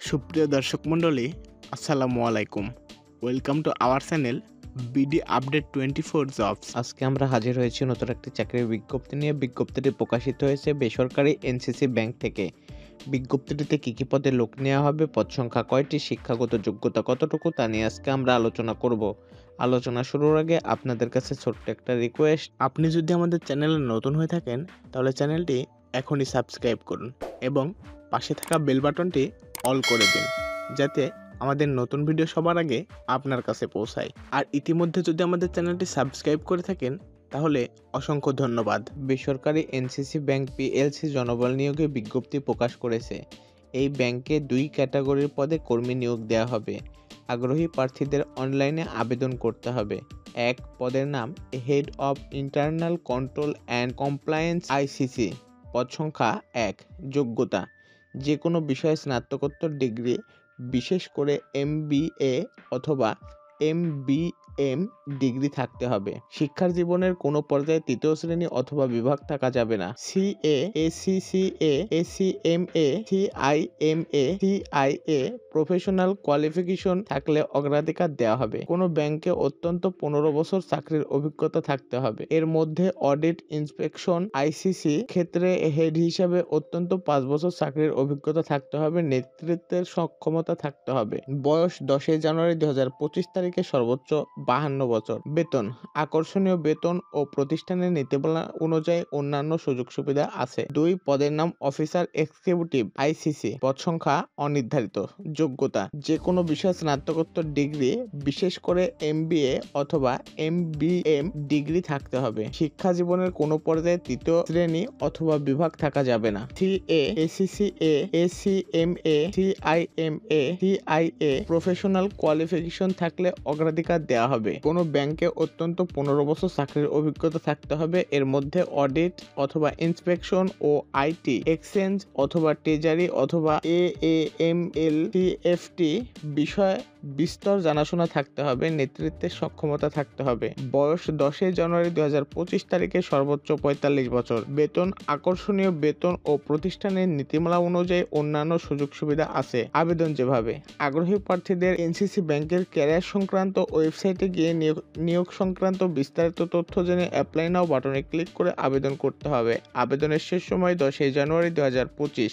সুপ্রিয় দর্শক মণ্ডলী, আসসালামু আলাইকুম। Welcome to our channel BD update 24 jobs. আজকে আমরা হাজির হয়েছি নতুন একটি চাকরির বিজ্ঞপ্তি নিয়ে। বিজ্ঞপ্তিটি প্রকাশিত হয়েছে বেসরকারি এনসিসি ব্যাংক থেকে। বিজ্ঞপ্তিটিতে কী কী পদে লোক নেওয়া হবে, পদ সংখ্যা কয়টি, শিক্ষাগত যোগ্যতা কতটুকু, তা নিয়ে আজকে আমরা আলোচনা করব। আলোচনা শুরুর আগে আপনাদের কাছে ছোট্ট একটা রিকোয়েস্ট। আপনি যদি আমাদের চ্যানেলে নতুন হয়ে থাকেন তাহলে চ্যানেলটি এখনই সাবস্ক্রাইব করুন এবং পাশে থাকা বেল বাটনটি অল করে দিন, যাতে আমাদের নতুন ভিডিও সবার আগে আপনার কাছে পৌঁছায়। আর ইতিমধ্যে যদি আমাদের চ্যানেলটি সাবস্ক্রাইব করে থাকেন তাহলে অসংখ্য ধন্যবাদ। বেসরকারি এনসিসি ব্যাংক পিএলসি জনবল নিয়োগে বিজ্ঞপ্তি প্রকাশ করেছে। এই ব্যাংকে 2 ক্যাটাগরির পদে কর্মী নিয়োগ দেওয়া হবে। আগ্রহী প্রার্থীদের অনলাইনে আবেদন করতে হবে। 1 পদের নাম head of internal control and compliance ICC. পদ সংখ্যা 1। যোগ্যতা: যে কোনো বিষয়ে স্নাতকোত্তর ডিগ্রি, বিশেষ করে MBA অথবা MBM ডিগ্রি থাকতে হবে। শিক্ষার জীবনের কোনো পর্যায়ে তৃতীয় শ্রেণী অথবা বিভাগ থাকা যাবে না। CA, ACCA, ACMA, CIMA, CIA professional qualification থাকলে অগ্রাধিকার দেওয়া হবে। কোনো ব্যাংকে অত্যন্ত 15 বছর চাকরির অভিজ্ঞতা থাকতে হবে। এর মধ্যে অডিট, ইন্সপেকশন, আইসিসি ক্ষেত্রে হেড হিসাবে অত্যন্ত 5 বছর চাকরির অভিজ্ঞতা থাকতে হবে। নেতৃত্বের সক্ষমতা থাকতে হবে। বয়স 10 জানুয়ারি 2025 তারিখে সর্বোচ্চ 52 বছর। বেতন: আকর্ষণীয় বেতন ও প্রতিষ্ঠানের নীতিমালা অনুযায়ী অন্যান্য সুযোগ সুবিধা আছে। 2 পদের নাম অফিসার এক্সিকিউটিভ আইসিসি। পদ সংখ্যা অনির্ধারিত। যোগ্যতা: যে কোনো বিষয়ে স্নাতকোত্তর ডিগ্রি, বিশেষ করে MBA অথবা MBM ডিগ্রি থাকতে হবে। শিক্ষা জীবনের কোনো পর্যায়ে তৃতীয় শ্রেণী অথবা বিভাগ থাকা যাবে না। CA, ACCA, ACMA, CIMA, CIA professional qualification থাকলে অগ্রাধিকার দেওয়া হবে। কোনো ব্যাংকে অত্যন্ত 15 বছর চাকরির অভিজ্ঞতা থাকতে হবে। এর মধ্যে অডিট অথবা ইন্সপেকশন ও আইটি, এক্সচেঞ্জ অথবা ট্রেজারি অথবা AAML, TFT বিষয় বিস্তর জানাশোনা থাকতে হবে। নেতৃত্বের সক্ষমতা থাকতে হবে। বয়স 10 জানুয়ারি 2025 তারিখে সর্বোচ্চ 45 বছর। বেতন: আকর্ষণীয় বেতন ও প্রতিষ্ঠানের নীতিমালা অনুযায়ী অন্যান্য সুযোগ সুবিধা আছে। আবেদন যেভাবে: আগ্রহী প্রার্থীদের এনসিসি ব্যাংকের ক্যারিয়ার সংক্রান্ত ওয়েবসাইটে গিয়ে নিয়োগ সংক্রান্ত বিস্তারিত তথ্য জেনে অ্যাপ্লাই নাও বাটনে ক্লিক করে আবেদন করতে হবে। আবেদনের শেষ সময় 10 জানুয়ারি 2025।